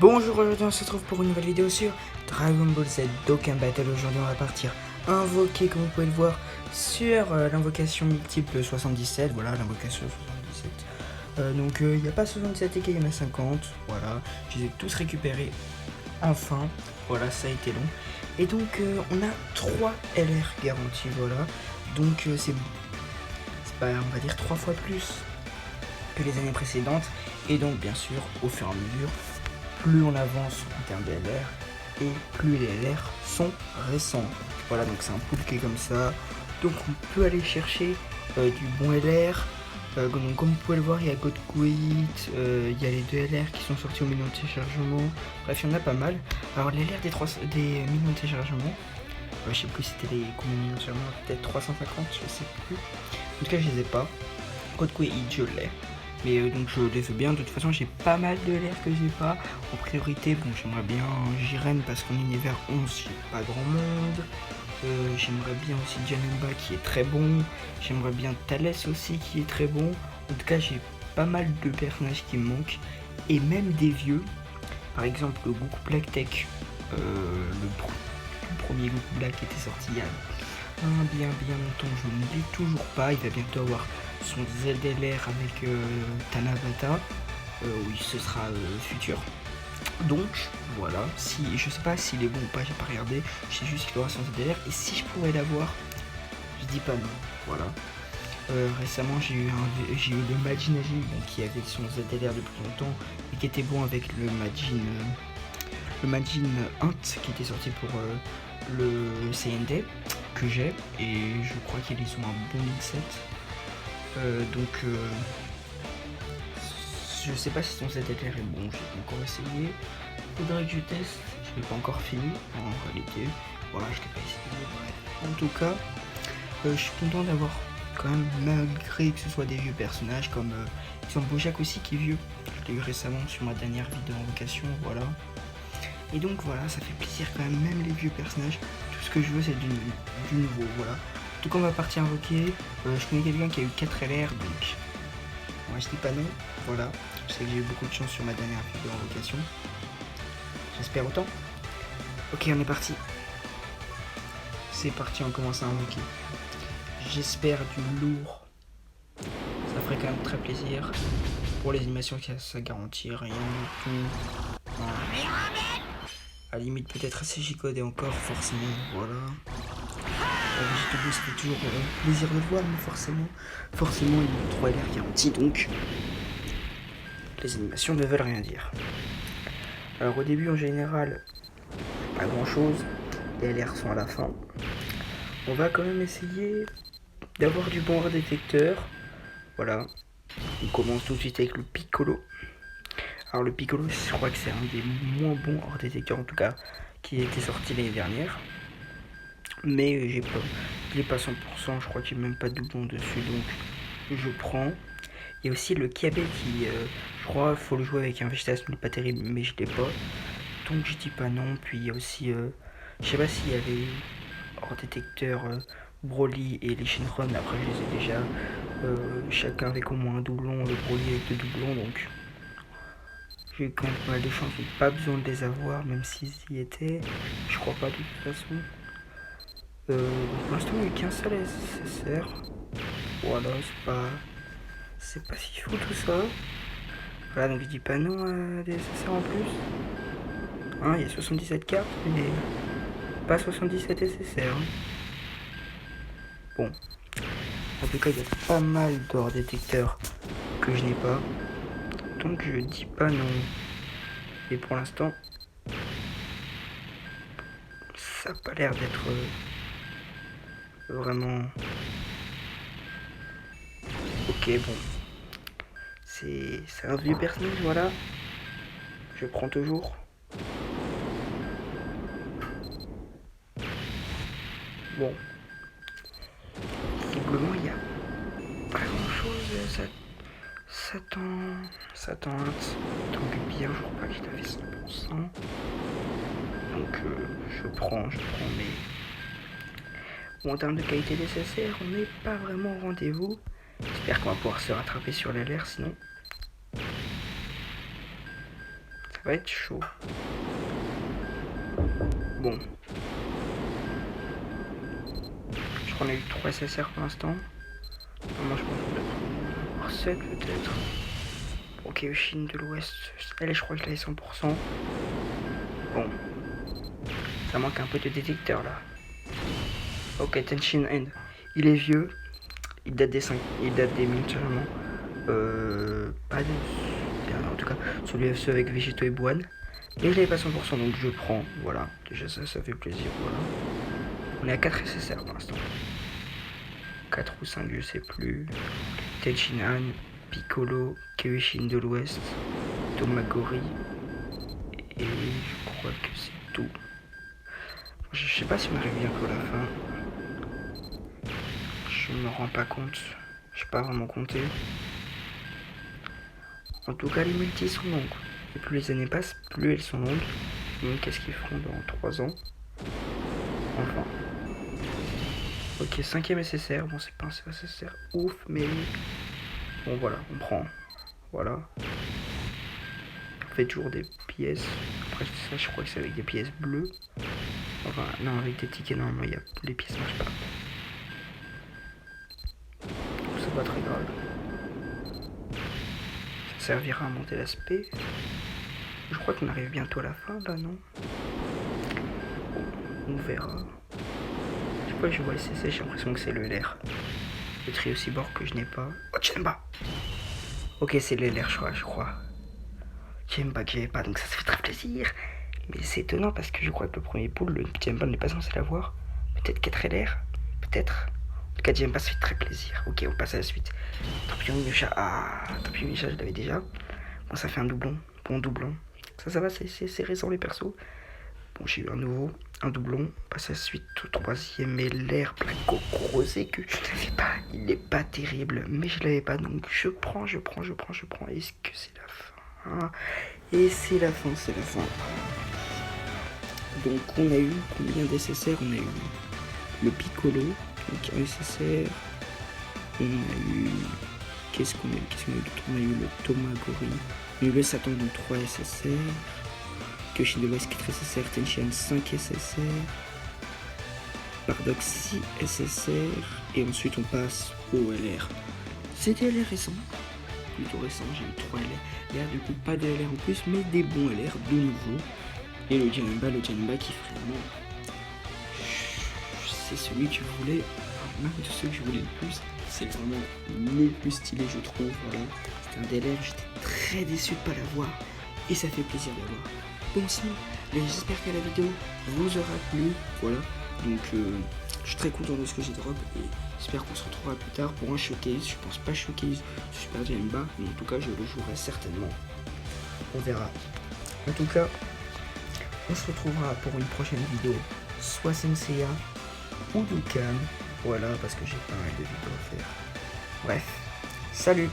Bonjour, aujourd'hui on se retrouve pour une nouvelle vidéo sur Dragon Ball Z Dokkan Battle. Aujourd'hui on va partir invoquer, comme vous pouvez le voir, sur l'invocation multiple 77. Voilà, l'invocation 77. Donc il n'y a pas 77 et il y en a 50. Voilà, je les ai tous récupérés enfin. Voilà, ça a été long. Et donc on a 3 LR garantis, voilà. Donc c'est pas, on va dire 3 fois plus que les années précédentes. Et donc bien sûr, au fur et à mesure, plus on avance en termes de LR et plus les LR sont récents. Voilà, donc c'est un pool qui est comme ça. Donc on peut aller chercher du bon LR. Donc comme vous pouvez le voir, il y a Godkuit, il y a les 2 LR qui sont sortis au million de téléchargements. Bref, il y en a pas mal. Alors les LR des millions de téléchargements, je sais plus si c'était les combien de millions de téléchargements, peut-être 350, je sais plus. En tout cas, je les ai pas. Godkuit, je l'ai. Mais donc je les veux bien. De toute façon, j'ai pas mal de LR que j'ai pas. En priorité, bon, j'aimerais bien Jiren parce qu'en univers 11, j'ai pas grand monde. J'aimerais bien aussi Janemba qui est très bon. J'aimerais bien Thalès aussi qui est très bon. En tout cas, j'ai pas mal de personnages qui me manquent. Et même des vieux. Par exemple, le Goku Black Tech. Le premier Goku Black qui était sorti il y a bien longtemps. Je ne l'ai toujours pas. Il va bientôt avoir son ZLR avec Tanabata. Oui, ce sera futur. Donc voilà, si je sais pas s'il est bon ou pas, j'ai pas regardé, je sais juste qu'il aura son ZLR et si je pourrais l'avoir, je dis pas non. Voilà. Récemment j'ai eu le Majin Agi qui avait son ZLR depuis longtemps et qui était bon avec le Majin Int qui était sorti pour le CND que j'ai, et je crois qu'ils ont un bon mix set. Je sais pas si son ZLR est bon, j'ai pas encore essayé. Faudrait que je teste, je l'ai pas encore fini en réalité. Voilà, je l'ai pas essayé, bref. En tout cas, je suis content d'avoir quand même, malgré que ce soit des vieux personnages comme Bojack aussi qui est vieux. Je l'ai eu récemment sur ma dernière vidéo en vocation, voilà. Et donc voilà, ça fait plaisir quand même les vieux personnages. Tout ce que je veux c'est du nouveau, voilà. En tout cas on va partir invoquer. Je connais quelqu'un qui a eu 4 LR, donc moi je dis pas non, voilà. Je sais que j'ai eu beaucoup de chance sur ma dernière vidéo en vocation. J'espère autant. Ok, on est parti. C'est parti, on commence à invoquer. J'espère du lourd. Ça ferait quand même très plaisir. Pour les animations, ça garantit rien du tout. À la limite, peut-être assez gicodé encore, forcément, voilà. Végétobus, ça fait toujours plaisir de le voir, mais forcément, il y a 3 LR garantis, donc les animations ne veulent rien dire. Alors au début, en général, pas grand chose, les LR sont à la fin. On va quand même essayer d'avoir du bon hors détecteur. Voilà, on commence tout de suite avec le Piccolo. Alors le Piccolo, je crois que c'est un des moins bons hors détecteurs, en tout cas, qui était sorti l'année dernière. Mais je l'ai pas 100%, je crois qu'il n'y a même pas de doublon dessus, donc je prends. Il y a aussi le Kiabe qui, je crois, faut le jouer avec un végétation pas terrible, mais je l'ai pas. Donc je dis pas non. Puis il y a aussi, je sais pas s'il y avait hors détecteur Broly et les Shenron, après je les ai déjà. Chacun avec au moins un doublon, le Broly avec 2 doublons, donc j'ai quand même pas mal de chance, j'ai pas besoin de les avoir, même s'ils y étaient. Je crois pas de toute façon. Pour l'instant, il n'y a qu'un seul SSR. Voilà, c'est pas si fou tout ça. Voilà, donc je dis pas non à des SSR en plus. Hein, il y a 77 cartes, mais pas 77 SSR. Bon. En tout cas, il y a pas mal d'or détecteurs que je n'ai pas. Donc je dis pas non. Et pour l'instant, ça n'a pas l'air d'être vraiment... Ok, bon. C'est un vieux personnage, voilà. Je prends toujours. Bon. Visiblement, il n'y a pas grand chose. Ça tente. Donc bien, je crois pas qu'il avait 100%. Donc je prends, mais... Bon, en termes de qualité nécessaire, on n'est pas vraiment au rendez-vous. J'espère qu'on va pouvoir se rattraper sur l'LR, sinon... ça va être chaud. Bon. Je crois qu'on a eu 3 SSR pour l'instant. Moi je pense qu'on doit avoir 7 peut-être. Ok, Chine de l'Ouest. Elle, je crois que je l'ai 100%. Bon. Ça manque un peu de détecteur là. Ok, Tenshin End. Il est vieux. Il date des 5. Il date des minutes seulement. Pas de. En tout cas, sur l'UFC avec Végéto et Boine. Mais je l'avais pas 100%, donc je prends. Voilà. Déjà ça fait plaisir. Voilà. On est à 4 SSR pour l'instant. 4 ou 5, je sais plus. Tenshin Han, Piccolo, Kyoishin de l'Ouest, Tomagori. Et je crois que c'est tout. Je sais pas si on arrive bientôt à la fin. Je me rends pas compte. Je sais pas vraiment compter. En tout cas, les multis sont longues. Et plus les années passent, plus elles sont longues. Donc, qu'est-ce qu'ils feront dans 3 ans? Enfin. Ok, 5ème SSR. Bon, c'est pas un SSR ouf, mais. Bon, voilà, on prend. Voilà. On fait toujours des pièces. Après, ça, je crois que c'est avec des pièces bleues. Enfin, non, avec des tickets, normalement, les pièces marchent pas. C'est pas très grave. Ça servira à monter l'aspect. Je crois qu'on arrive bientôt à la fin, là, non? On verra. Je sais pas, je vois SSC, j'ai l'impression que c'est le LR. Le trio cyborg que je n'ai pas. Oh, Jemba! Ok, c'est le LR, je crois. Jemba que j'avais pas, donc ça fait très plaisir. Mais c'est étonnant parce que je crois que le premier pool, le Jemba n'est pas censé l'avoir. Peut-être 4 LR? Peut-être. En tout cas, Jemba, ça fait très plaisir. Ok, on passe à la suite. Tampillon Misha. Ah, Tampillon Misha, je l'avais déjà. Bon, ça fait un doublon. Bon doublon. Ça va, c'est récent les persos. Bon, j'ai eu un doublon. On passe à la suite au 3ème LR Black Rosé que je n'avais pas. Il n'est pas terrible, mais je l'avais pas. Donc je prends. Est-ce que c'est la fin? Et c'est la fin. Donc on a eu combien d'SSR? On a eu le Piccolo, donc un SSR. On a eu... Qu'est-ce qu'on a eu d'autre? On a eu le Tomagori. On a eu le Satan dans 3 SSR. Kyoishin de l'Ouest 4 SSR. Tenshin 5 SSR. Bardock 6 SSR. Et ensuite on passe au LR. C'est des LR récents. Plutôt récent, j'ai eu 3 LR. Du coup pas de LR en plus, mais des bons LR de nouveau. Et le Janemba qui vraiment... C'est celui que je voulais. Même de ceux que je voulais le plus. C'est vraiment le plus stylé, je trouve. Voilà. C'est un DLR, j'étais très déçu de ne pas l'avoir. Et ça fait plaisir d'avoir. Bon sang, j'espère que la vidéo vous aura plu. Voilà. Donc je suis très content de ce que j'ai drop. Et j'espère qu'on se retrouvera plus tard pour un showcase. Je pense pas showcase Super Janemba. Mais en tout cas, je le jouerai certainement. On verra. En tout cas, on se retrouvera pour une prochaine vidéo. Soit Senseiya ou Dokkan. Voilà, parce que j'ai pas mal de vidéos à faire. Bref, salut!